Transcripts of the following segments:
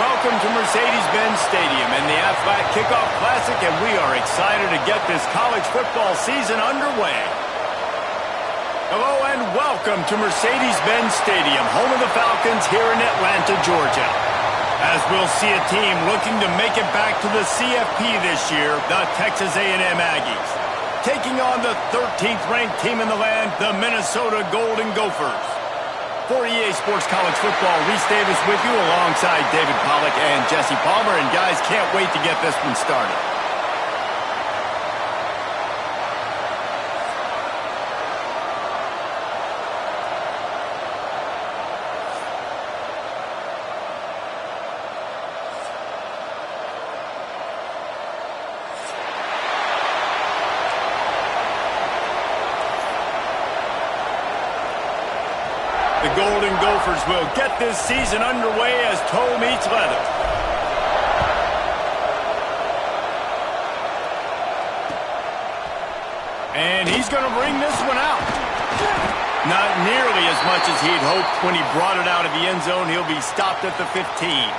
welcome to Mercedes-Benz Stadium and the Aflac Kickoff Classic, and we are excited to get this college football season underway. Hello and welcome to Mercedes-Benz Stadium, home of the Falcons here in Atlanta, Georgia. As we'll see a team looking to make it back to the CFP this year, the Texas A&M Aggies, taking on the 13th ranked team in the land, the Minnesota Golden Gophers. For EA Sports College Football, Reese Davis with you alongside David Pollack and Jesse Palmer. And guys, can't wait to get this one started. The Golden Gophers will get this season underway as toe meets leather. And he's going to bring this one out. Not nearly as much as he'd hoped when he brought it out of the end zone. He'll be stopped at the 15.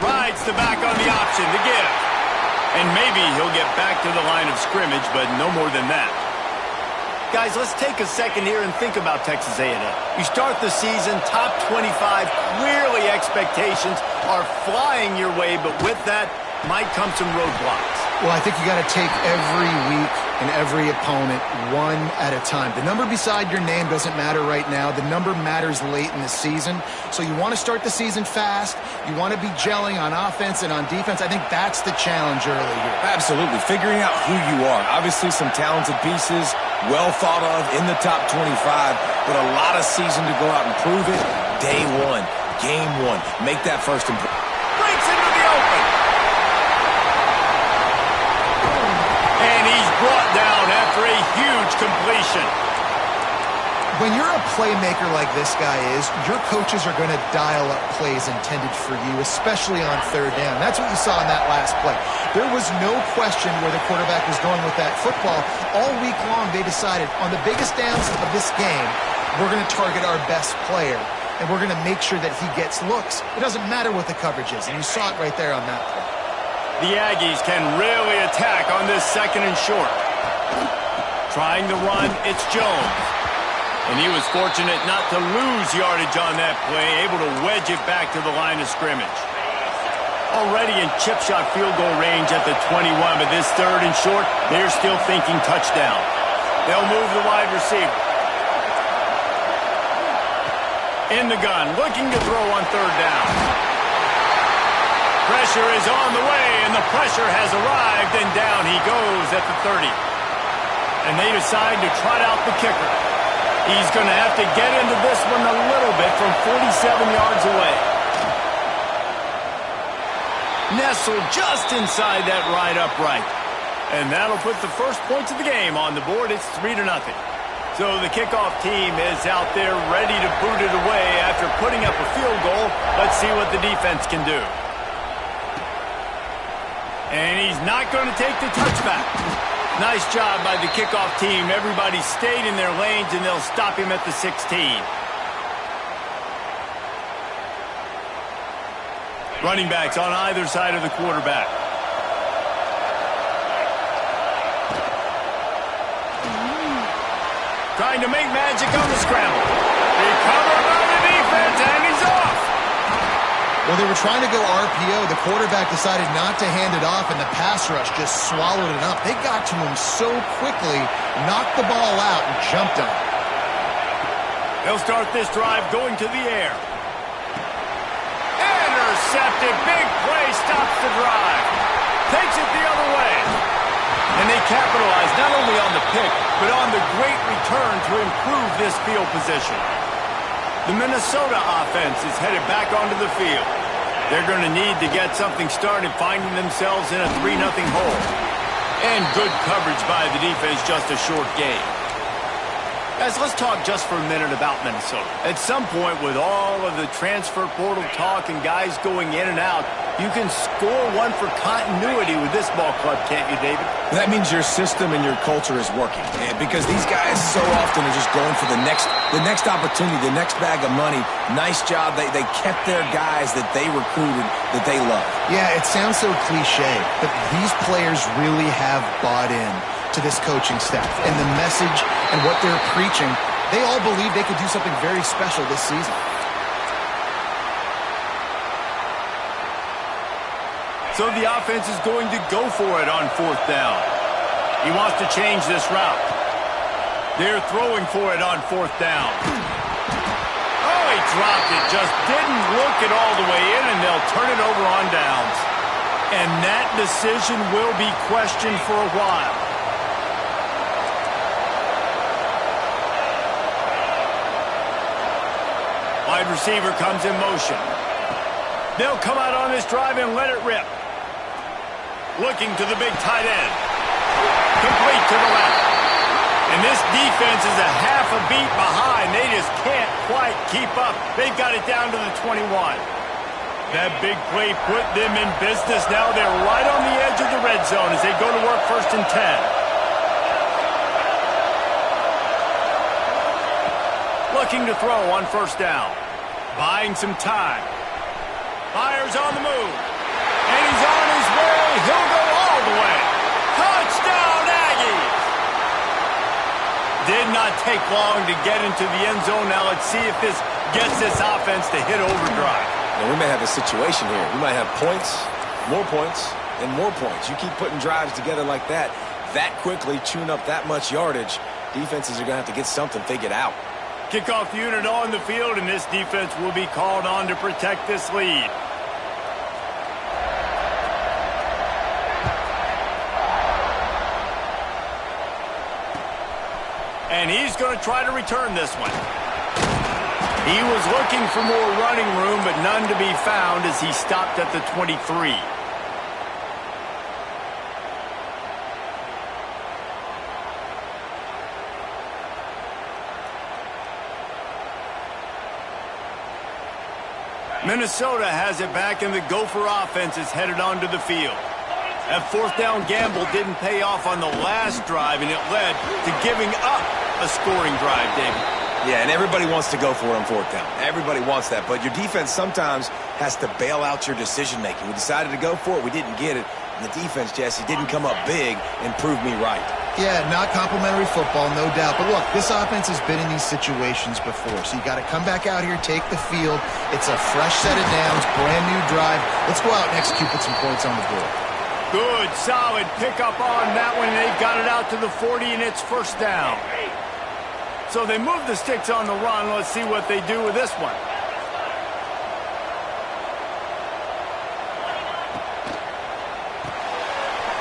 Rides the back on the option to give. And maybe he'll get back to the line of scrimmage, but no more than that. Guys, let's take a second here and think about Texas A&M. You start the season, top 25, clearly expectations are flying your way, but with that might come some roadblocks. Well, I think you got to take every week and every opponent one at a time. The number beside your name doesn't matter right now. The number matters late in the season. So you want to start the season fast. You want to be gelling on offense and on defense. I think that's the challenge early here. Absolutely. Figuring out who you are. Obviously some talented pieces, well thought of in the top 25, but a lot of season to go out and prove it. Day one, game one. Make that first impression. Breaks into the open. And he's brought down after a huge completion. When you're a playmaker like this guy is, your coaches are going to dial up plays intended for you, especially on third down. That's what you saw in that last play. There was no question where the quarterback was going with that football. All week long, they decided on the biggest downs of this game, we're going to target our best player, and we're going to make sure that he gets looks. It doesn't matter what the coverage is, and you saw it right there on that play. The Aggies can really attack on this second and short. Trying to run, it's Jones. And he was fortunate not to lose yardage on that play, able to wedge it back to the line of scrimmage. Already in chip shot field goal range at the 21, but this third and short, they're still thinking touchdown. They'll move the wide receiver. In the gun, looking to throw on third down. Pressure is on the way, and the pressure has arrived, and down he goes at the 30. And they decide to trot out the kicker. He's going to have to get into this one a little bit from 47 yards away. Nestled just inside that right upright. And that'll put the first points of the game on the board. It's 3-0. So the kickoff team is out there ready to boot it away after putting up a field goal. Let's see what the defense can do. And he's not going to take the touchback. Nice job by the kickoff team. Everybody stayed in their lanes, and they'll stop him at the 16. Running backs on either side of the quarterback. Trying to make magic on the scramble. Recovered by the defense, and he's off. Well, they were trying to go RPO. The quarterback decided not to hand it off, and the pass rush just swallowed it up. They got to him so quickly, knocked the ball out, and jumped on it. They'll start this drive going to the air. Intercepted. Big play stops the drive. Takes it the other way. And they capitalize not only on the pick, but on the great return to improve this field position. The Minnesota offense is headed back onto the field. They're going to need to get something started, finding themselves in a 3-0 hole. And good coverage by the defense, just a short gain. Guys, let's talk just for a minute about Minnesota. At some point, with all of the transfer portal talk and guys going in and out, you can score one for continuity with this ball club, can't you, David? That means your system and your culture is working. And because these guys so often are just going for the next opportunity, the next bag of money. Nice job. They kept their guys that they recruited, that they love. Yeah, it sounds so cliche, but these players really have bought in to this coaching staff and the message and what they're preaching. They all believe they could do something very special this season. So the offense is going to go for it on 4th down. He wants to change this route. They're throwing for it on 4th down. Oh, he dropped it. Just didn't look it all the way in, and they'll turn it over on downs. And that decision will be questioned for a while. Wide receiver comes in motion. They'll come out on this drive and let it rip. Looking to the big tight end. Complete to the left. And this defense is a half a beat behind. They just can't quite keep up. They've got it down to the 21. That big play put them in business. Now they're right on the edge of the red zone as they go to work 1st and 10. Looking to throw on 1st down. Buying some time. Fires on the move. And he's on his way. He'll go all the way. Touchdown, Aggies! Did not take long to get into the end zone. Now let's see if this gets this offense to hit overdrive. Now, we may have a situation here. We might have points, and more points. You keep putting drives together like that quickly, chewing up that much yardage, defenses are going to have to get something figured out. Kickoff unit on the field, and this defense will be called on to protect this lead. And he's going to try to return this one. He was looking for more running room, but none to be found as he stopped at the 23. Minnesota has it back, and the Gopher offense is headed onto the field. That 4th down gamble didn't pay off on the last drive, and it led to giving up a scoring drive, David. Yeah, and everybody wants to go for it on 4th down. Everybody wants that, but your defense sometimes has to bail out your decision-making. We decided to go for it. We didn't get it. And the defense, Jesse, didn't come up big and prove me right. Yeah, not complimentary football, no doubt. But look, this offense has been in these situations before, so you got to come back out here, take the field. It's a fresh set of downs, brand new drive. Let's go out and execute, put some points on the board. Good, solid pickup on that one. They've got it out to the 40, and it's 1st down. So they move the sticks on the run. Let's see what they do with this one.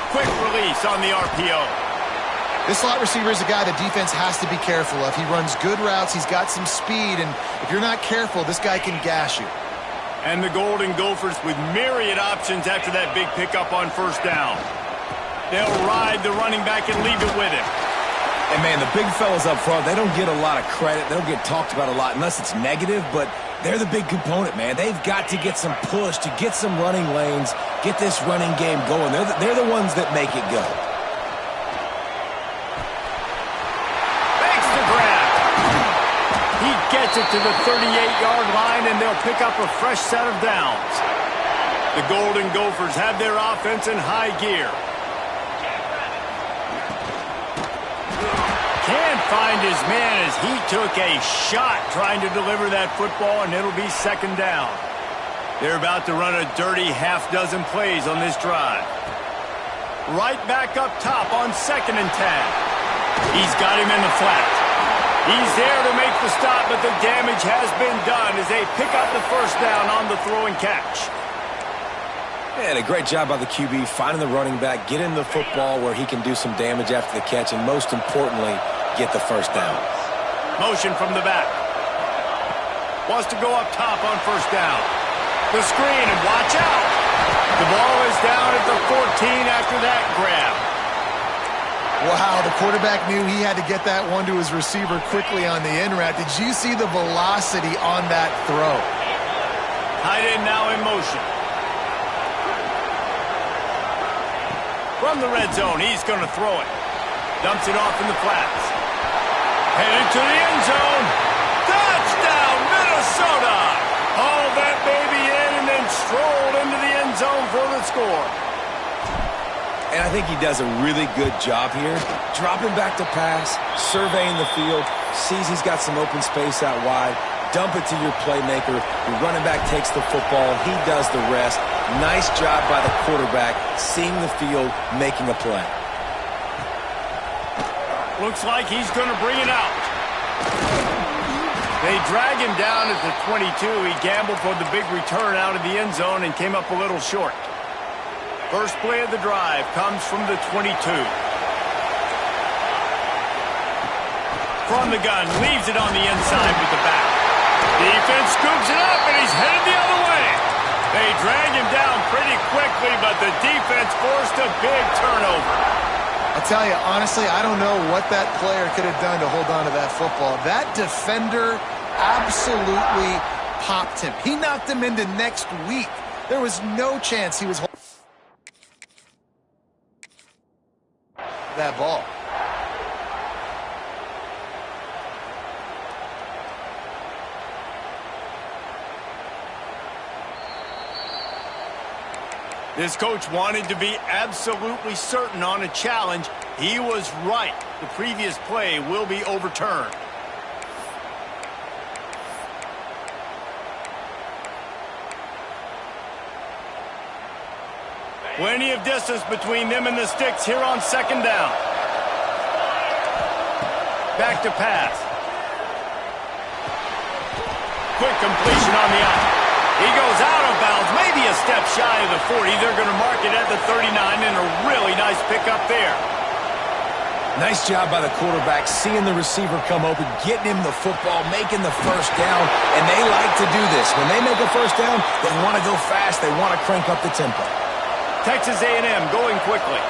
Quick release on the RPO. This slot receiver is a guy the defense has to be careful of. He runs good routes. He's got some speed, and if you're not careful, this guy can gash you. And the Golden Gophers with myriad options after that big pickup on 1st down. They'll ride the running back and leave it with him. And, man, the big fellas up front, they don't get a lot of credit. They don't get talked about a lot unless it's negative, but they're the big component, man. They've got to get some push, to get some running lanes, get this running game going. They're the ones that make it go. Makes the grab. He gets it to the 38-yard line, and they'll pick up a fresh set of downs. The Golden Gophers have their offense in high gear. Can't find his man as he took a shot trying to deliver that football, and it'll be 2nd down. They're about to run a dirty half-dozen plays on this drive. Right back up top on 2nd and 10. He's got him in the flat. He's there to make the stop, but the damage has been done as they pick up the 1st down on the throw and catch. And a great job by the QB, finding the running back, getting the football where he can do some damage after the catch, and most importantly, get the 1st down. Motion from the back. Wants to go up top on 1st down. The screen, and watch out. The ball is down at the 14 after that grab. Wow, the quarterback knew he had to get that one to his receiver quickly on the in route. Did you see the velocity on that throw? Tight end now in motion. From the red zone, he's going to throw it. Dumps it off in the flats. Headed to the end zone. Touchdown, Minnesota! Hauled that baby in and then strolled into the end zone for the score. And I think he does a really good job here. Dropping back to pass, surveying the field, sees he's got some open space out wide, dump it to your playmaker. Your running back takes the football. He does the rest. Nice job by the quarterback, seeing the field, making a play. Looks like he's going to bring it out. They drag him down at the 22. He gambled for the big return out of the end zone and came up a little short. First play of the drive comes from the 22. From the gun, leaves it on the inside with the back. Defense scoops it up, and he's headed the other way. They drag him down pretty quickly, but the defense forced a big turnover. I'll tell you, honestly, I don't know what that player could have done to hold on to that football. That defender absolutely popped him. He knocked him into next week. There was no chance he was holding that ball. This coach wanted to be absolutely certain on a challenge. He was right. The previous play will be overturned. Plenty of distance between them and the sticks here on second down. Back to pass. Quick completion on the out. He goes out of bounds, maybe a step shy of the 40. They're going to mark it at the 39, and a really nice pickup there. Nice job by the quarterback, seeing the receiver come open, getting him the football, making the first down, and they like to do this. When they make a first down, they want to go fast. They want to crank up the tempo. Texas A&M going quickly.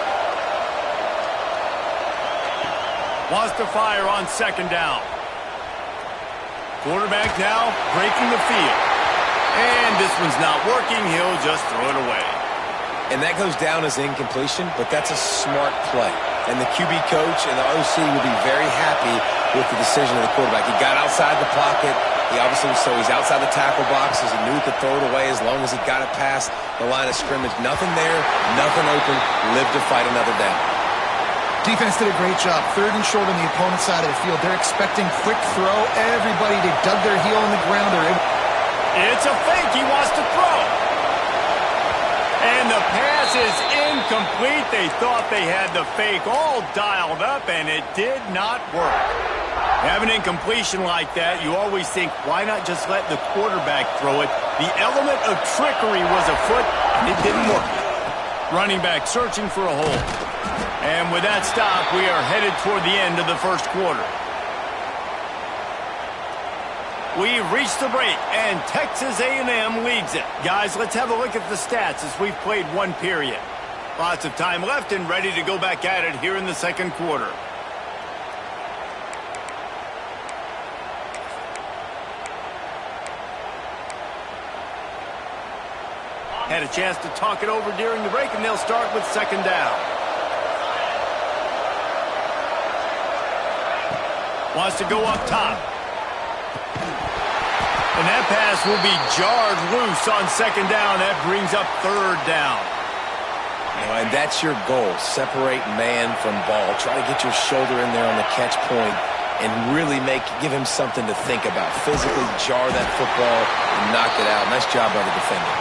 Wants to fire on second down. Quarterback now breaking the field. And this one's not working. He'll just throw it away. And that goes down as incompletion, but that's a smart play. And the QB coach and the OC will be very happy with the decision of the quarterback. He got outside the pocket. He obviously, so he's outside the tackle boxes. He knew he could throw it away as long as he got it past the line of scrimmage. Nothing there, nothing open. Live to fight another down. Defense did a great job. Third and short on the opponent's side of the field. They're expecting quick throw. Everybody, they dug their heel on the ground. It's a fake. He wants to throw. And the pass is incomplete. They thought they had the fake all dialed up, and it did not work. Have an incompletion like that, you always think, why not just let the quarterback throw it? The element of trickery was afoot, and it didn't work. Running back searching for a hole. And with that stop, we are headed toward the end of the first quarter. We've reached the break, and Texas A&M leads it. Guys, let's have a look at the stats as we've played one period. Lots of time left and ready to go back at it here in the second quarter. Had a chance to talk it over during the break, and they'll start with second down. Wants to go up top. And that pass will be jarred loose on second down. That brings up third down. And that's your goal. Separate man from ball. Try to get your shoulder in there on the catch point and really give him something to think about. Physically jar that football and knock it out. Nice job by the defender.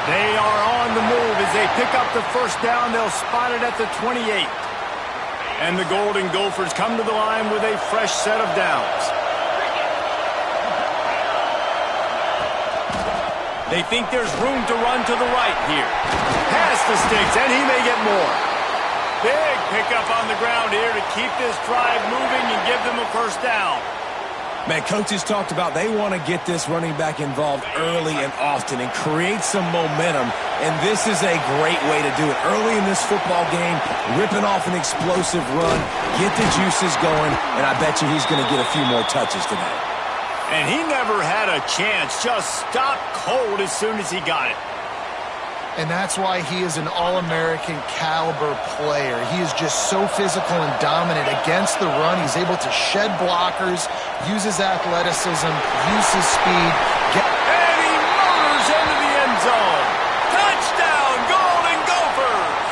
They are on the move as they pick up the first down. They'll spot it at the 28. And the Golden Gophers come to the line with a fresh set of downs. They think there's room to run to the right here. Past the sticks, and he may get more. Big pickup on the ground here to keep this drive moving and give them a first down. Man, coaches talked about they want to get this running back involved early and often and create some momentum And this is a great way to do it. Early in this football game, ripping off an explosive run, get the juices going, and I bet you he's going to get a few more touches today. And he never had a chance, just stopped cold as soon as he got it. And that's why he is an All-American caliber player. He is just so physical and dominant against the run. He's able to shed blockers, use his athleticism, use his speed. And he motors into the end zone. Touchdown, Golden Gophers!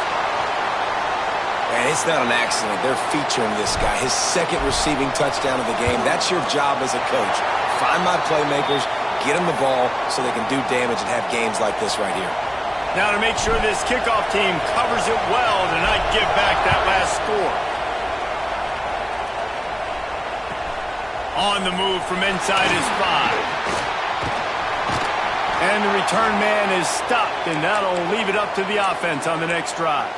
And it's not an accident. They're featuring this guy. His second receiving touchdown of the game. That's your job as a coach. Find my playmakers, get them the ball so they can do damage and have games like this right here. Now to make sure this kickoff team covers it well to not give back that last score. On the move from inside his 5. And the return man is stopped, and that'll leave it up to the offense on the next drive.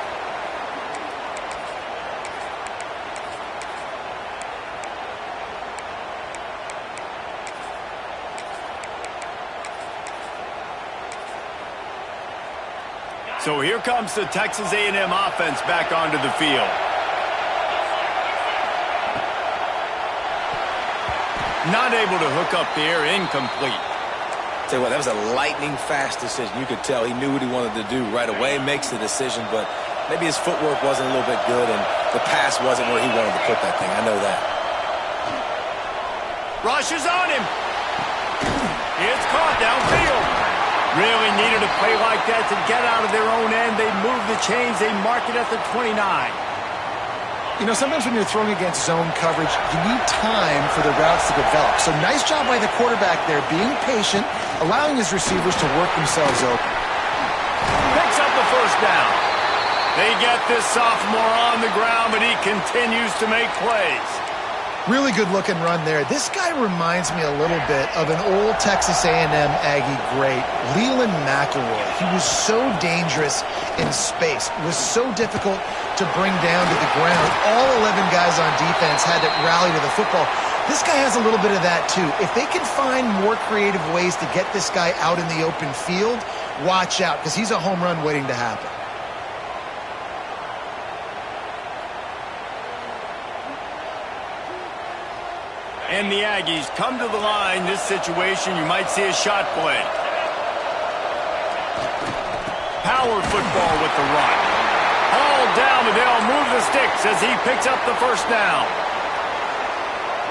So here comes the Texas A&M offense back onto the field. Not able to hook up there, incomplete. Tell you what, that was a lightning-fast decision. You could tell he knew what he wanted to do right away, makes the decision, but maybe his footwork wasn't a little bit good, and the pass wasn't where he wanted to put that thing. I know that. Rush is on him. It's caught downfield. Really needed a play like that to get out of their own end. They move the chains. They mark it at the 29. You know, sometimes when you're throwing against zone coverage, you need time for the routes to develop. So nice job by the quarterback there, being patient, allowing his receivers to work themselves open. Picks up the first down. They get this sophomore on the ground, but he continues to make plays. Really good-looking run there. This guy reminds me a little bit of an old Texas A&M Aggie great, Leland McElroy. He was so dangerous in space. It was so difficult to bring down to the ground. All 11 guys on defense had to rally to the football. This guy has a little bit of that, too. If they can find more creative ways to get this guy out in the open field, watch out, because he's a home run waiting to happen. And the Aggies come to the line. This situation, you might see a shot play. Power football with the run. All down, but they'll move the sticks as he picks up the first down.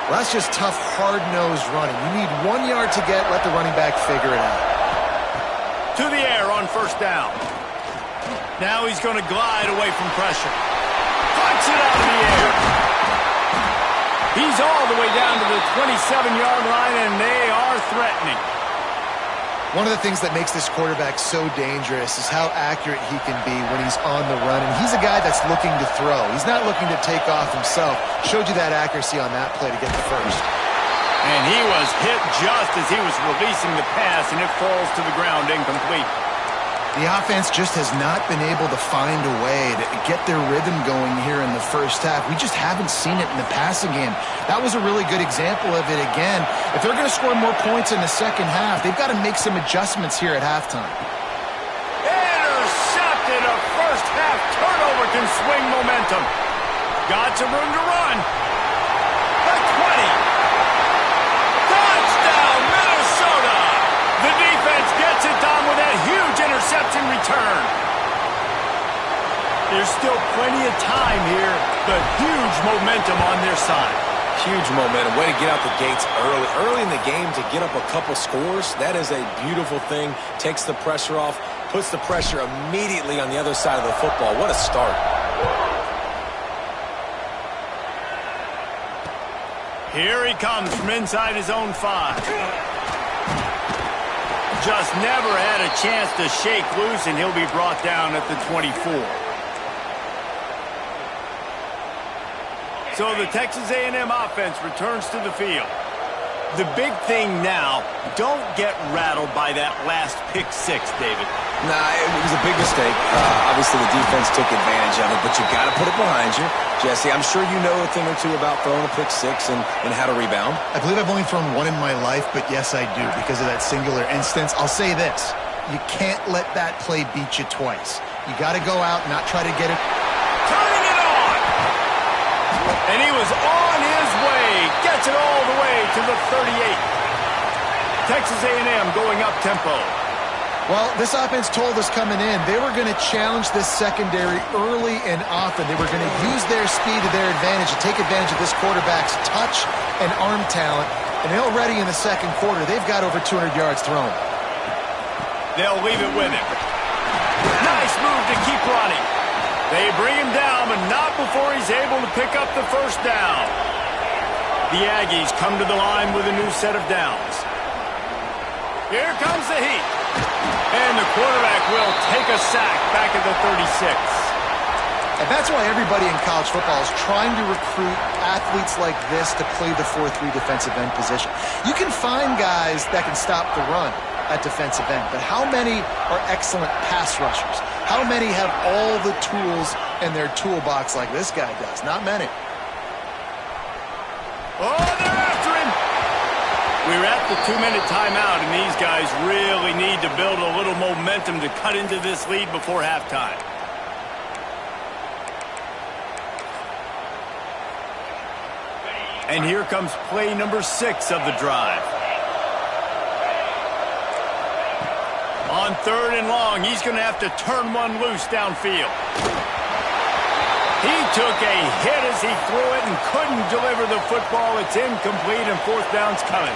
Well, that's just tough, hard-nosed running. You need 1 yard to get, let the running back figure it out. To the air on first down. Now he's going to glide away from pressure. Flips it out of the air. He's all the way down to the 27-yard line, and they are threatening. One of the things that makes this quarterback so dangerous is how accurate he can be when he's on the run. And he's a guy that's looking to throw. He's not looking to take off himself. Showed you that accuracy on that play to get the first. And he was hit just as he was releasing the pass, and it falls to the ground incomplete. The offense just has not been able to find a way to get their rhythm going here in the first half. We just haven't seen it in the passing game. That was a really good example of it again. If they're going to score more points in the second half, they've got to make some adjustments here at halftime. Intercepted. A first half turnover can swing momentum. Got some room to run. The 20. Touchdown, Minnesota. The defense gets it done with that huge interception return. There's still plenty of time here, but huge momentum on their side. Huge momentum. Way to get out the gates early. Early in the game to get up a couple scores, that is a beautiful thing. Takes the pressure off, puts the pressure immediately on the other side of the football. What a start. Here he comes from inside his own 5. Just never had a chance to shake loose, and he'll be brought down at the 24. So the Texas A&M offense returns to the field. The big thing now, don't get rattled by that last pick 6, David. Nah, it was a big mistake. Obviously, the defense took advantage of it, but you got to put it behind you. Jesse, I'm sure you know a thing or two about throwing a pick 6 and how to rebound. I believe I've only thrown one in my life, but yes, I do. Because of that singular instance, I'll say this. You can't let that play beat you twice. You got to go out and not try to get it. Turning it on! And he was on his way. Gets it all the way to the 38. Texas A&M going up tempo. Well, this offense told us coming in they were going to challenge this secondary early and often. They were going to use their speed to their advantage and take advantage of this quarterback's touch and arm talent. And already in the second quarter, they've got over 200 yards thrown. They'll leave it with him. Nice move to keep running. They bring him down, but not before he's able to pick up the first down. The Aggies come to the line with a new set of downs. Here comes the heat. And the quarterback will take a sack back at the 36. And that's why everybody in college football is trying to recruit athletes like this to play the 4-3 defensive end position. You can find guys that can stop the run at defensive end, but how many are excellent pass rushers? How many have all the tools in their toolbox like this guy does? Not many. Oh, they're after him! We're at the 2-minute timeout, and these guys really need to build a little momentum to cut into this lead before halftime. And here comes play number 6 of the drive. On 3rd and long, he's going to have to turn one loose downfield. He took a hit as he threw it and couldn't deliver the football. It's incomplete, and 4th down's coming.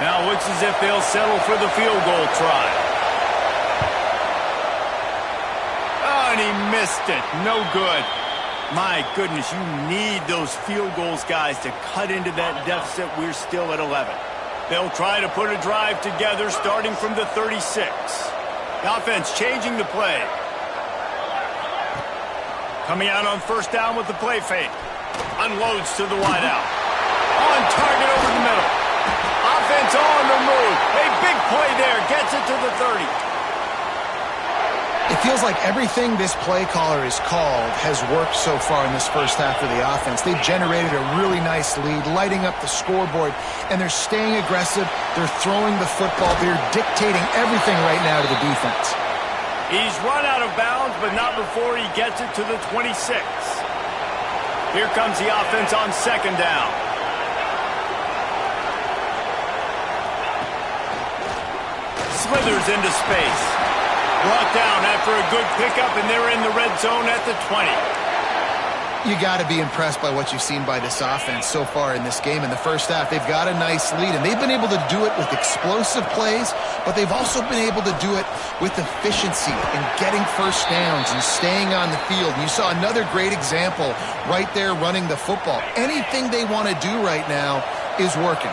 Now it looks as if they'll settle for the field goal try. Oh, and he missed it. No good. My goodness, you need those field goals, guys, to cut into that deficit. We're still at 11. They'll try to put a drive together starting from the 36. The offense changing the play. Coming out on 1st down with the play fake. Unloads to the wideout. On target over the middle. Offense on the move. A big play there. Gets it to the 30. It feels like everything this play caller has called has worked so far in this first half of the offense. They've generated a really nice lead, lighting up the scoreboard, and they're staying aggressive. They're throwing the football. They're dictating everything right now to the defense. He's run out of bounds, but not before he gets it to the 26. Here comes the offense on 2nd down. Slithers into space. Brought down after a good pickup, and they're in the red zone at the 20. You got to be impressed by what you've seen by this offense so far in this game. In the first half, they've got a nice lead, and they've been able to do it with explosive plays, but they've also been able to do it with efficiency and getting first downs and staying on the field. And you saw another great example right there running the football. Anything they want to do right now is working.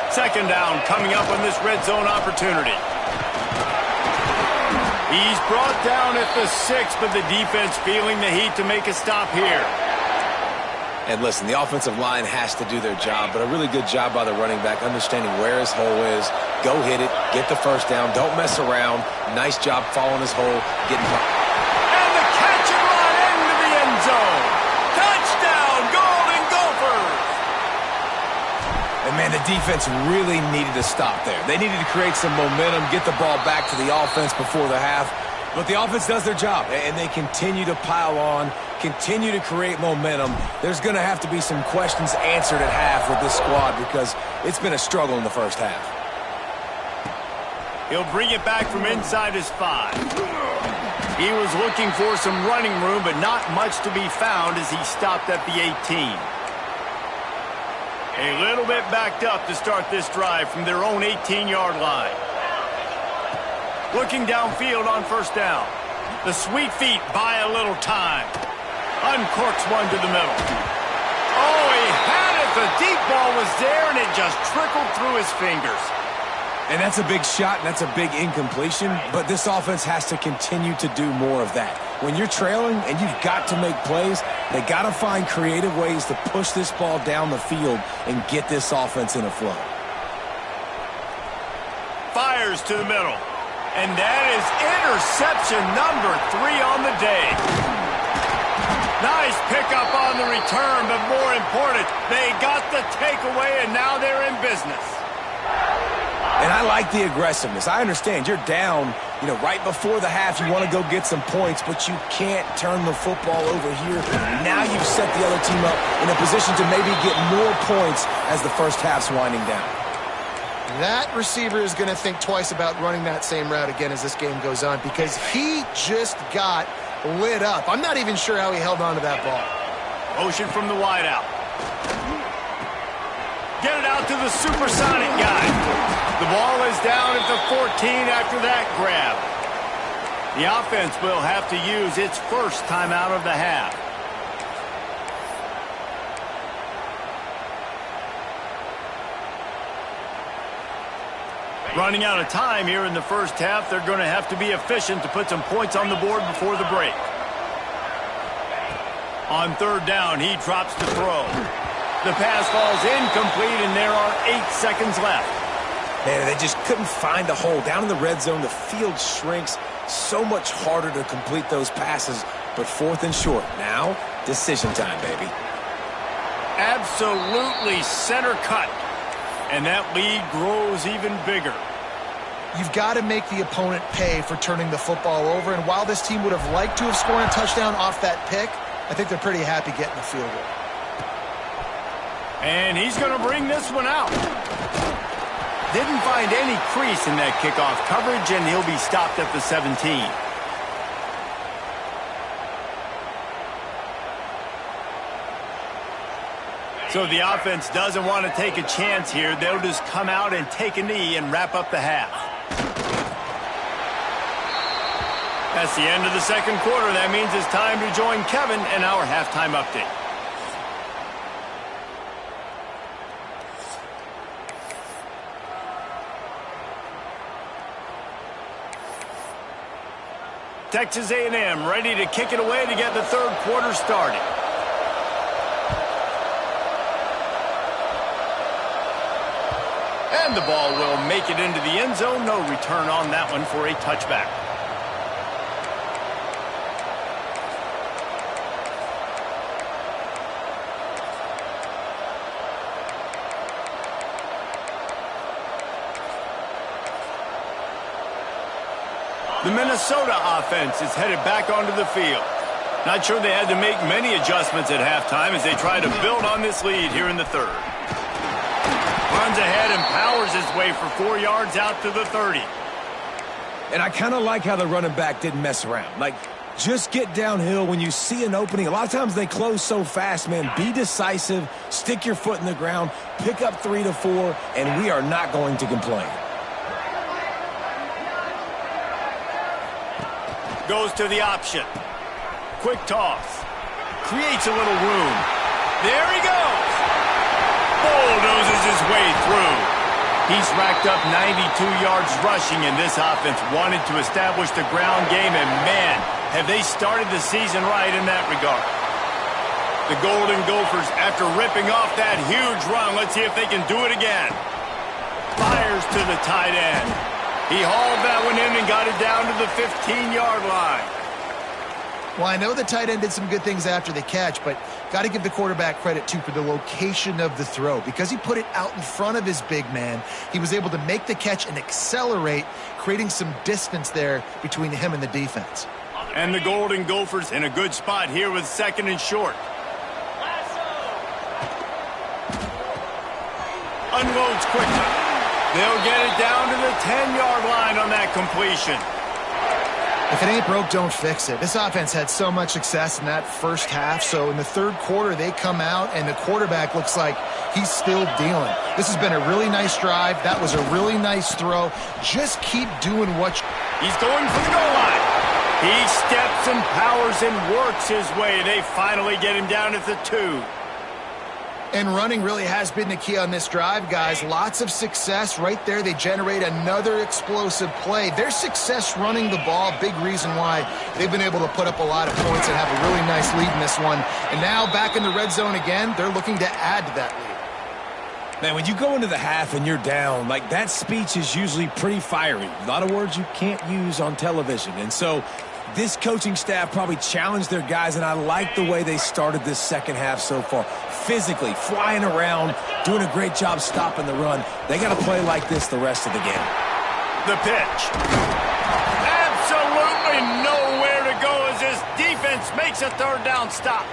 2nd down coming up on this red zone opportunity. He's brought down at the 6, but the defense feeling the heat to make a stop here. And listen, the offensive line has to do their job, but a really good job by the running back, understanding where his hole is. Go hit it, get the first down, don't mess around. Nice job following his hole, getting... And the catch and run into the end zone. Touchdown, Golden Gophers! And man, the defense really needed to stop there. They needed to create some momentum, get the ball back to the offense before the half. But the offense does their job, and they continue to pile on, continue to create momentum. There's going to have to be some questions answered at half with this squad because it's been a struggle in the first half. He'll bring it back from inside his 5. He was looking for some running room, but not much to be found as he stopped at the 18. A little bit backed up to start this drive from their own 18-yard line. Looking downfield on 1st down. The sweet feet buy a little time. Uncorks one to the middle. Oh, he had it. The deep ball was there, and it just trickled through his fingers. And that's a big shot, and that's a big incompletion, but this offense has to continue to do more of that. When you're trailing and you've got to make plays, they got to find creative ways to push this ball down the field and get this offense in a flow. Fires to the middle. And that is interception number 3 on the day. Nice pickup on the return, but more important, they got the takeaway, and now they're in business. And I like the aggressiveness. I understand you're down, right before the half. You want to go get some points, but you can't turn the football over here. Now you've set the other team up in a position to maybe get more points as the first half's winding down. That receiver is going to think twice about running that same route again as this game goes on because he just got lit up. I'm not even sure how he held on to that ball. Motion from the wideout. Get it out to the supersonic guy. The ball is down at the 14 after that grab. The offense will have to use its first timeout of the half. Running out of time here in the first half, they're going to have to be efficient to put some points on the board before the break. On third down, he drops to throw. The pass falls incomplete, and there are 8 seconds left. Man, they just couldn't find a hole. Down in the red zone, the field shrinks. So much harder to complete those passes, but 4th and short. Now, decision time, baby. Absolutely center cut. And that lead grows even bigger. You've got to make the opponent pay for turning the football over, and while this team would have liked to have scored a touchdown off that pick, I think they're pretty happy getting the field goal. And he's going to bring this one out. Didn't find any crease in that kickoff coverage, and he'll be stopped at the 17. So the offense doesn't want to take a chance here. They'll just come out and take a knee and wrap up the half. That's the end of the second quarter. That means it's time to join Kevin in our halftime update. Texas A&M ready to kick it away to get the third quarter started. And the ball will make it into the end zone. No return on that one for a touchback. The Minnesota offense is headed back onto the field. Not sure they had to make many adjustments at halftime as they try to build on this lead here in the third. Runs ahead and powers his way for 4 yards out to the 30. And I kind of like how the running back didn't mess around. Just get downhill when you see an opening. A lot of times they close so fast, man. Be decisive, stick your foot in the ground, pick up 3 to 4, and we are not going to complain. Goes to the option. Quick toss. Creates a little room. There he goes. Bulldozes his way through. He's racked up 92 yards rushing, and this offense wanted to establish the ground game, and man, have they started the season right in that regard. The Golden Gophers, after ripping off that huge run, let's see if they can do it again. Fires to the tight end. He hauled that one in and got it down to the 15-yard line. Well, I know the tight end did some good things after the catch, but got to give the quarterback credit, too, for the location of the throw. Because he put it out in front of his big man, he was able to make the catch and accelerate, creating some distance there between him and the defense. And the Golden Gophers in a good spot here with 2nd and short. Unloads quickly. They'll get it down to the 10-yard line on that completion. If it ain't broke, don't fix it. This offense had so much success in that first half, so in the third quarter, they come out, and the quarterback looks like he's still dealing. This has been a really nice drive. That was a really nice throw. Just keep doing what He's going for the goal line. He steps and powers and works his way. They finally get him down at the 2. And running really has been the key on this drive, guys. Lots of success right there. They generate another explosive play. Their success running the ball, big reason why they've been able to put up a lot of points and have a really nice lead in this one. And now back in the red zone again, they're looking to add to that lead. Man, when you go into the half and you're down, like that speech is usually pretty fiery. A lot of words you can't use on television. And so this coaching staff probably challenged their guys, and I like the way they started this second half so far. Physically, flying around, doing a great job stopping the run. They got to play like this the rest of the game. The pitch. Absolutely nowhere to go as this defense makes a third down stop.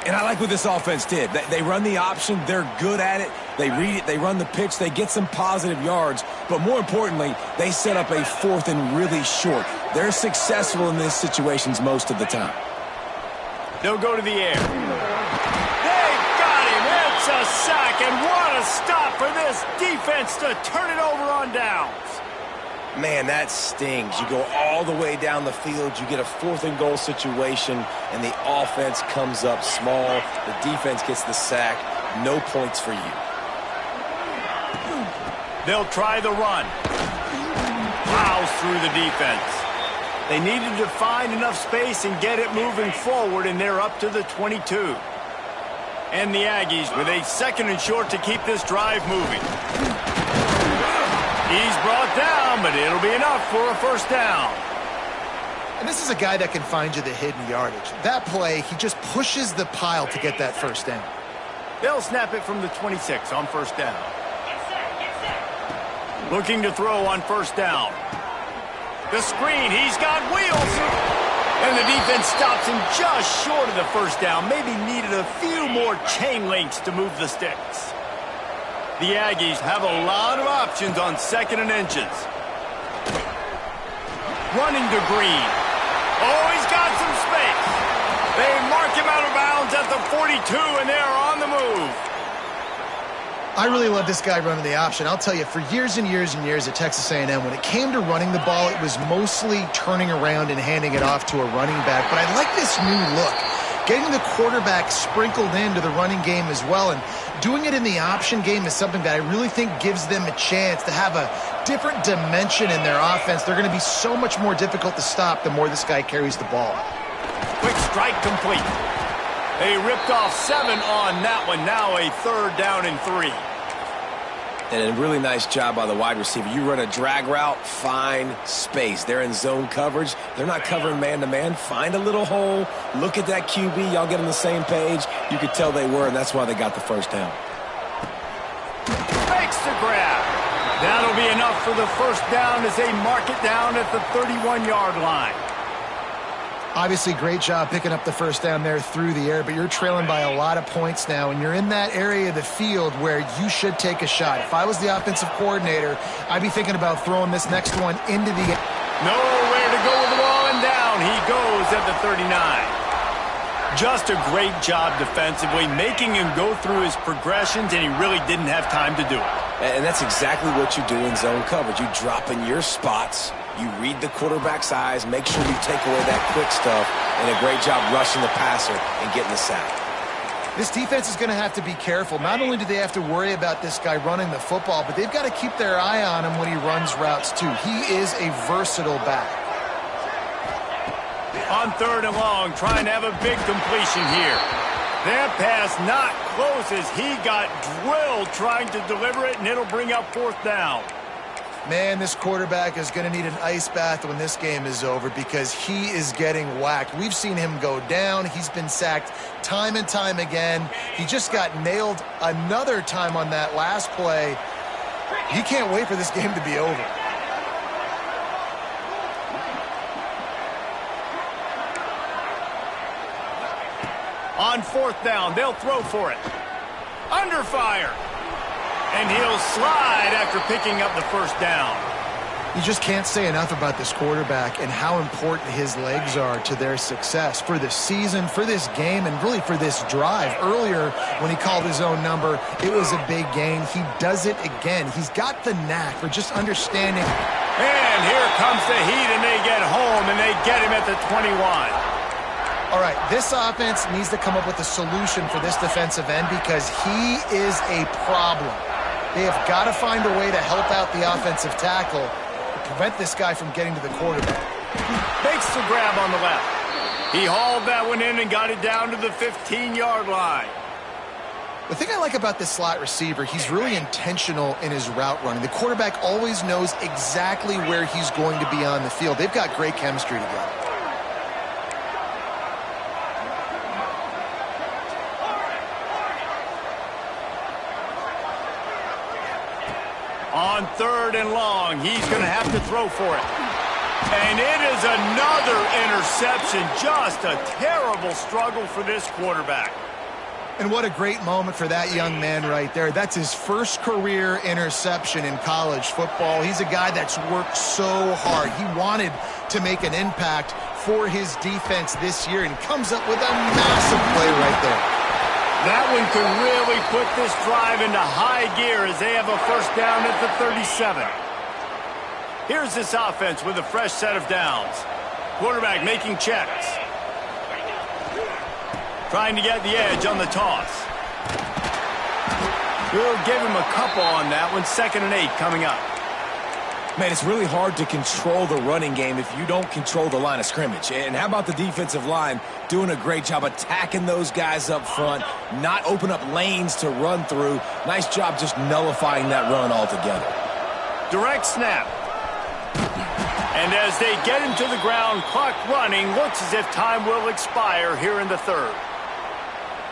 And I like what this offense did. They run the option. They're good at it. They read it. They run the pitch. They get some positive yards. But more importantly, they set up a fourth and really short. They're successful in these situations most of the time. They'll go to the air. They got him. It's a sack. And what a stop for this defense to turn it over on downs. Man, that stings. You go all the way down the field, you get a fourth and goal situation, and the offense comes up small. The defense gets the sack. No points for you. They'll try the run. Plows through the defense. They needed to find enough space and get it moving forward, and they're up to the 22. And the Aggies with a second and short to keep this drive moving. He's brought down, but it'll be enough for a first down. And this is a guy that can find you the hidden yardage. That play, he just pushes the pile to get that first down. They'll snap it from the 26 on first down. Looking to throw on first down. The screen, he's got wheels. And the defense stops him just short of the first down. Maybe needed a few more chain links to move the sticks. The Aggies have a lot of options on second and inches. Running to Green. Oh, he's got some space. They mark him out of bounds at the 42, and they're on the move. I really love this guy running the option. I'll tell you, for years and years and years at Texas A&M, when it came to running the ball, it was mostly turning around and handing it off to a running back. But I like this new look. Getting the quarterback sprinkled into the running game as well, and doing it in the option game is something that I really think gives them a chance to have a different dimension in their offense. They're going to be so much more difficult to stop the more this guy carries the ball. Quick strike complete. They ripped off 7 on that one. Now a third down and 3. And a really nice job by the wide receiver. You run a drag route, find space. They're in zone coverage. They're not covering man-to-man. Find a little hole. Look at that QB. Y'all get on the same page. You could tell they were, and that's why they got the first down. Makes the grab. That'll be enough for the first down as they mark it down at the 31-yard line. Obviously, great job picking up the first down there through the air, but you're trailing by a lot of points now, and you're in that area of the field where you should take a shot. If I was the offensive coordinator, I'd be thinking about throwing this next one into the air. Nowhere to go with the ball, and down he goes at the 39. Just a great job defensively, making him go through his progressions, and he really didn't have time to do it. And that's exactly what you do in zone coverage. You drop in your spots. You read the quarterback's eyes, make sure you take away that quick stuff, and a great job rushing the passer and getting the sack. This defense is going to have to be careful. Not only do they have to worry about this guy running the football, but they've got to keep their eye on him when he runs routes too. He is a versatile back. On third and long, trying to have a big completion here. That pass not close as he got drilled trying to deliver it, and it'll bring up fourth down. Man, this quarterback is going to need an ice bath when this game is over because he is getting whacked. We've seen him go down. He's been sacked time and time again. He just got nailed another time on that last play. He can't wait for this game to be over. On fourth down, they'll throw for it. Under fire. And he'll slide after picking up the first down. You just can't say enough about this quarterback and how important his legs are to their success for this season, for this game, and really for this drive. Earlier, when he called his own number, it was a big gain. He does it again. He's got the knack for just understanding. And here comes the heat, and they get home, and they get him at the 21. All right, this offense needs to come up with a solution for this defensive end because he is a problem. They have got to find a way to help out the offensive tackle to prevent this guy from getting to the quarterback. Makes the grab on the left. He hauled that one in and got it down to the 15-yard line. The thing I like about this slot receiver, he's really intentional in his route running. The quarterback always knows exactly where he's going to be on the field. They've got great chemistry together. On 3rd and long, he's going to have to throw for it. And it is another interception. Just a terrible struggle for this quarterback. And what a great moment for that young man right there. That's his first career interception in college football. He's a guy that's worked so hard. He wanted to make an impact for his defense this year and comes up with a massive play right there. That one could really put this drive into high gear as they have a first down at the 37. Here's this offense with a fresh set of downs. Quarterback making checks. Trying to get the edge on the toss. We'll give him a couple on that one. 2nd and 8 coming up. Man, it's really hard to control the running game if you don't control the line of scrimmage. And how about the defensive line doing a great job attacking those guys up front, not open up lanes to run through. Nice job just nullifying that run altogether. Direct snap. And as they get him to the ground, clock running, looks as if time will expire here in the 3rd.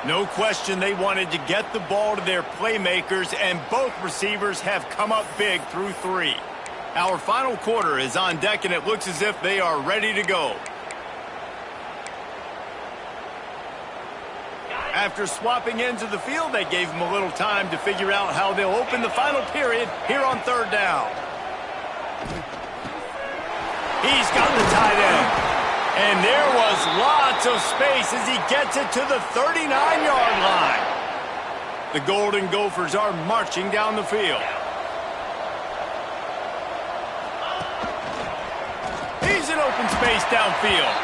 No question they wanted to get the ball to their playmakers, and both receivers have come up big through 3. Our final quarter is on deck, and it looks as if they are ready to go. After swapping ends of the field, they gave them a little time to figure out how they'll open the final period here on 3rd down. He's got the tight end. And there was lots of space as he gets it to the 39-yard line. The Golden Gophers are marching down the field. He's in open space downfield.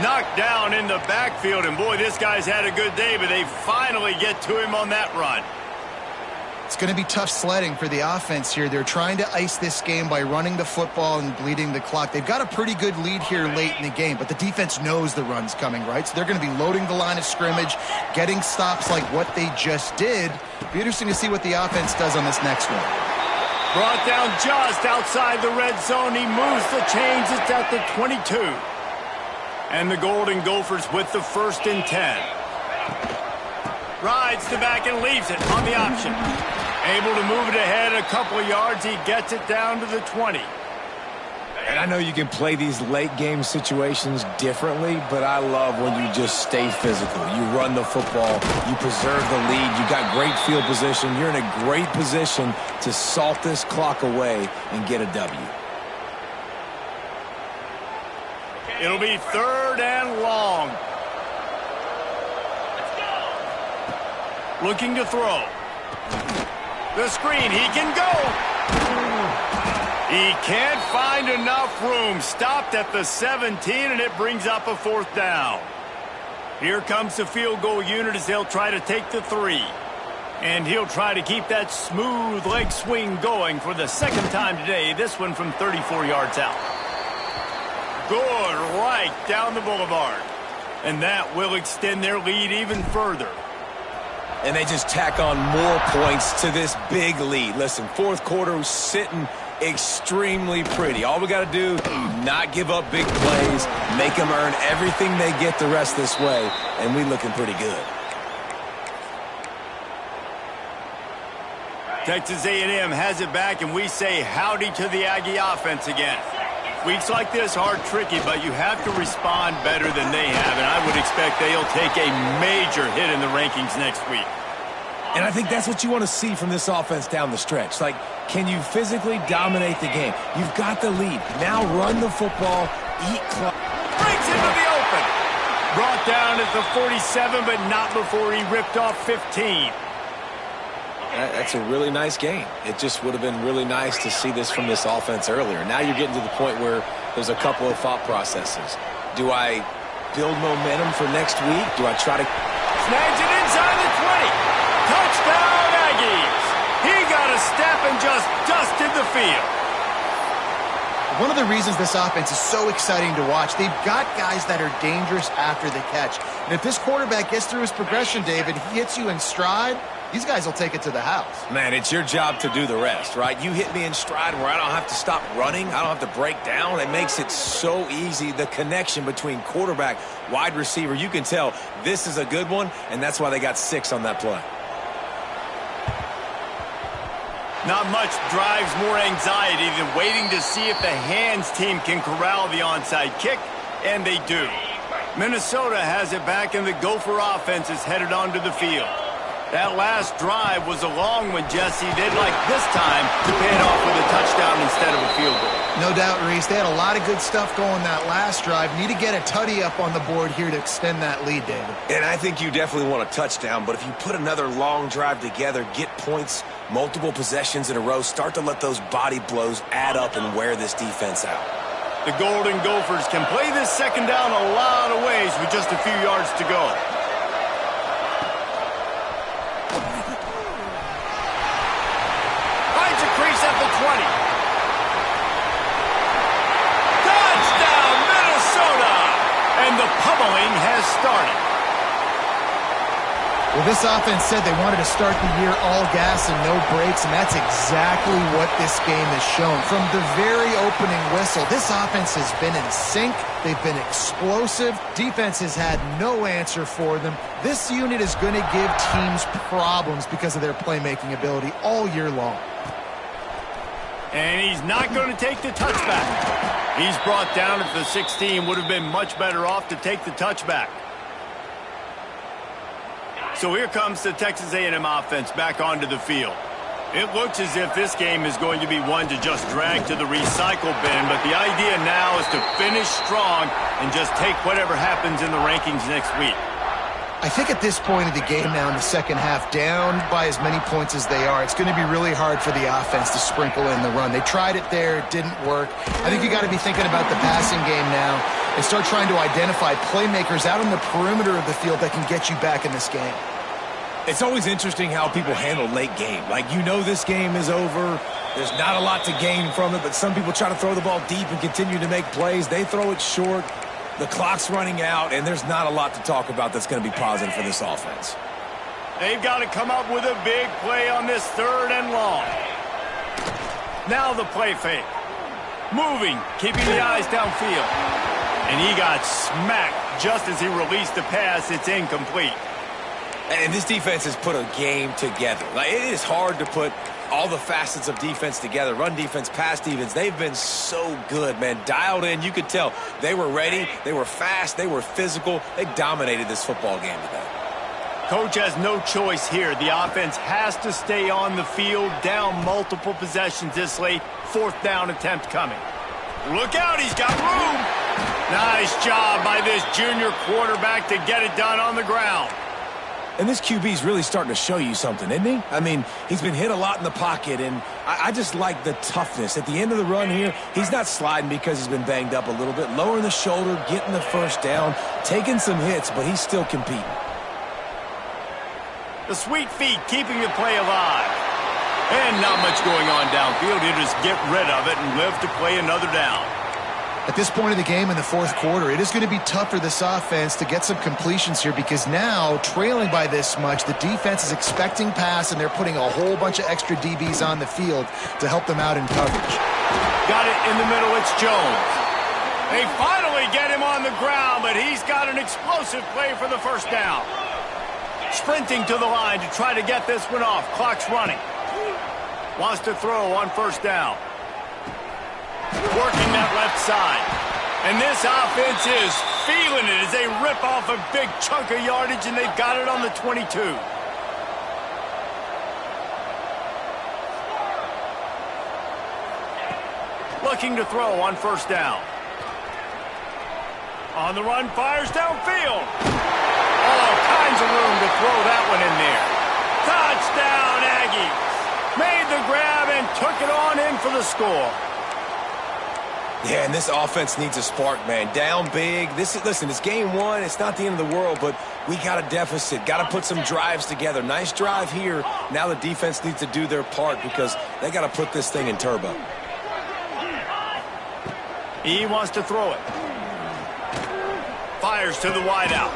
Knocked down in the backfield, and boy, this guy's had a good day, but they finally get to him on that run. It's going to be tough sledding for the offense here. They're trying to ice this game by running the football and bleeding the clock. They've got a pretty good lead here late in the game, but the defense knows the run's coming, right? So they're going to be loading the line of scrimmage, getting stops like what they just did. Be interesting to see what the offense does on this next one. Brought down just outside the red zone. He moves the chains. It's at the 22. And the Golden Gophers with the 1st and 10. Rides the back and leaves it on the option. Able to move it ahead a couple of yards. He gets it down to the 20. And I know you can play these late game situations differently, but I love when you just stay physical. You run the football, you preserve the lead, you got great field position. You're in a great position to salt this clock away and get a W. It'll be 3rd and long. Looking to throw. The screen, he can go. He can't find enough room. Stopped at the 17, and it brings up a 4th down. Here comes the field goal unit as they'll try to take the 3. And he'll try to keep that smooth leg swing going for the 2nd time today. This one from 34 yards out. Good right down the boulevard. And that will extend their lead even further. And they just tack on more points to this big lead. Listen, 4th quarter was sitting extremely pretty. All we got to do, not give up big plays, make them earn everything they get the rest this way, and we looking pretty good. Texas A&M has it back, and we say howdy to the Aggie offense again. Weeks like this are tricky, but you have to respond better than they have, and I would expect they'll take a major hit in the rankings next week. And I think that's what you want to see from this offense down the stretch. Like, can you physically dominate the game? You've got the lead. Now run the football, eat clock. Breaks into the open. Brought down at the 47, but not before he ripped off 15. That's a really nice game. It just would have been really nice to see this from this offense earlier. Now you're getting to the point where there's a couple of thought processes. Do I build momentum for next week? Do I try to... Snags it inside the 20. Touchdown, Aggies. He got a step and just dusted the field. One of the reasons this offense is so exciting to watch, they've got guys that are dangerous after the catch. And if this quarterback gets through his progression, David, he hits you in stride, these guys will take it to the house. Man, it's your job to do the rest, right? You hit me in stride where I don't have to stop running. I don't have to break down. It makes it so easy, the connection between quarterback, wide receiver. You can tell this is a good one, and that's why they got 6 on that play. Not much drives more anxiety than waiting to see if the hands team can corral the onside kick, and they do. Minnesota has it back, and the Gopher offense is headed onto the field. That last drive was a long one, Jesse. They'd like this time to pay it off with a touchdown instead of a field goal. No doubt, Reese. They had a lot of good stuff going that last drive. Need to get a tutty up on the board here to extend that lead, David. And I think you definitely want a touchdown, but if you put another long drive together, get points, multiple possessions in a row, start to let those body blows add up and wear this defense out. The Golden Gophers can play this second down a lot of ways with just a few yards to go. At the 20. Touchdown, Minnesota! And the pummeling has started. Well, this offense said they wanted to start the year all gas and no brakes, and that's exactly what this game has shown. From the very opening whistle, this offense has been in sync. They've been explosive. Defense has had no answer for them. This unit is going to give teams problems because of their playmaking ability all year long. And he's not going to take the touchback. He's brought down at the 16. Would have been much better off to take the touchback. So here comes the Texas A&M offense back onto the field. It looks as if this game is going to be one to just drag to the recycle bin, but the idea now is to finish strong and just take whatever happens in the rankings next week. I think at this point of the game now in the second half, down by as many points as they are, it's going to be really hard for the offense to sprinkle in the run. They tried it there. It didn't work. I think you got to be thinking about the passing game now and start trying to identify playmakers out on the perimeter of the field that can get you back in this game. It's always interesting how people handle late game. Like, you know this game is over. There's not a lot to gain from it, but some people try to throw the ball deep and continue to make plays. They throw it short. The clock's running out, and there's not a lot to talk about that's going to be positive for this offense. They've got to come up with a big play on this 3rd and long. Now the play fake. Moving, keeping the eyes downfield. And he got smacked just as he released the pass. It's incomplete. And this defense has put a game together. Like, it is hard to put all the facets of defense together. Run defense, pass defense. They've been so good, man. Dialed in. You could tell they were ready. They were fast. They were physical. They dominated this football game today. Coach has no choice here. The offense has to stay on the field, down multiple possessions this late. 4th down attempt coming. Look out, he's got room. Nice job by this junior quarterback to get it done on the ground. And this QB's really starting to show you something, isn't he? I mean, he's been hit a lot in the pocket, and I just like the toughness. At the end of the run here, he's not sliding because he's been banged up a little bit. Lowering the shoulder, getting the first down, taking some hits, but he's still competing. The sweet feet keeping the play alive. And not much going on downfield. He'll just get rid of it and live to play another down. At this point of the game in the 4th quarter, it is going to be tough for this offense to get some completions here because now, trailing by this much, the defense is expecting pass, and they're putting a whole bunch of extra DBs on the field to help them out in coverage. Got it in the middle. It's Jones. They finally get him on the ground, but he's got an explosive play for the 1st down. Sprinting to the line to try to get this one off. Clock's running. Wants to throw on 1st down. Working that left side. And this offense is feeling it as they rip off a big chunk of yardage, and they've got it on the 22. Looking to throw on 1st down. On the run, fires downfield. All kinds of room to throw that one in there. Touchdown, Aggies. Made the grab and took it on in for the score. Yeah, and this offense needs a spark, man. Down big. Listen, it's game 1. It's not the end of the world, but we got a deficit. Got to put some drives together. Nice drive here. Now the defense needs to do their part because they got to put this thing in turbo. He wants to throw it. Fires to the wideout.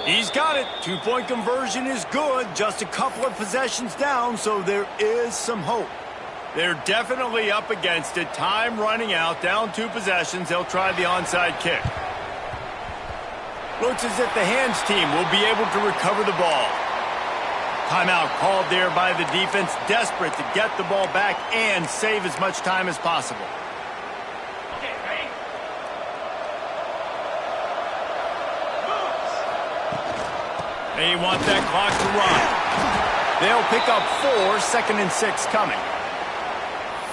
He's got it. Two-point conversion is good. Just a couple of possessions down, so there is some hope. They're definitely up against it. Time running out. Down 2 possessions. They'll try the onside kick. Looks as if the hands team will be able to recover the ball. Timeout called there by the defense. Desperate to get the ball back and save as much time as possible. They want that clock to run. They'll pick up 4, 2nd and 6 coming.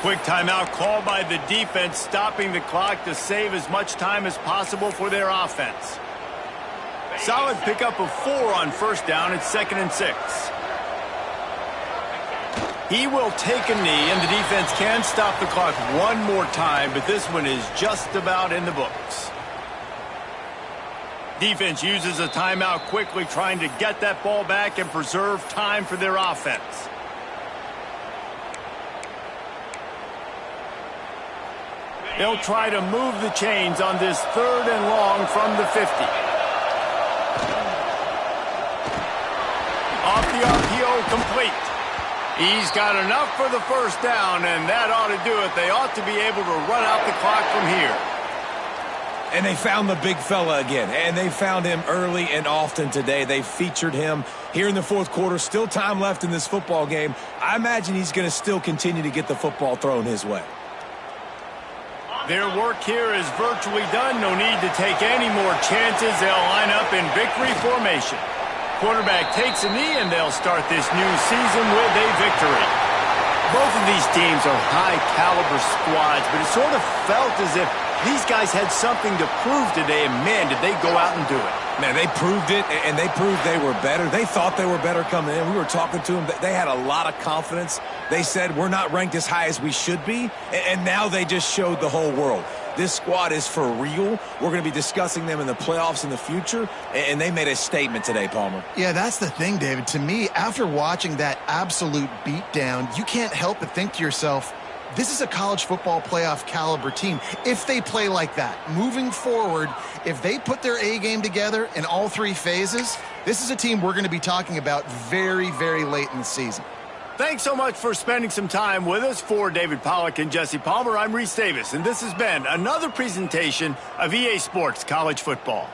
Quick timeout called by the defense, stopping the clock to save as much time as possible for their offense. Solid pickup of 4 on 1st down. It's 2nd and 6. He will take a knee, and the defense can stop the clock one more time, but this one is just about in the books. Defense uses a timeout quickly, trying to get that ball back and preserve time for their offense. They'll try to move the chains on this 3rd and long from the 50. Off the RPO, complete. He's got enough for the 1st down, and that ought to do it. They ought to be able to run out the clock from here. And they found the big fella again, and they found him early and often today. They featured him here in the 4th quarter. Still time left in this football game. I imagine he's going to still continue to get the football thrown his way. Their work here is virtually done. No need to take any more chances. They'll line up in victory formation. Quarterback takes a knee, and they'll start this new season with a victory. Both of these teams are high-caliber squads, but it sort of felt as if these guys had something to prove today, and man, did they go out and do it. Man, they proved it, and they proved they were better. They thought they were better coming in. We were talking to them. They had a lot of confidence. They said, we're not ranked as high as we should be, and now they just showed the whole world. This squad is for real. We're going to be discussing them in the playoffs in the future, and they made a statement today, Palmer. Yeah, that's the thing, David. To me, after watching that absolute beatdown, you can't help but think to yourself, this is a college football playoff caliber team. If they play like that, moving forward, if they put their A game together in all 3 phases, this is a team we're going to be talking about very, very late in the season. Thanks so much for spending some time with us. For David Pollack and Jesse Palmer, I'm Reese Davis, and this has been another presentation of EA Sports College Football.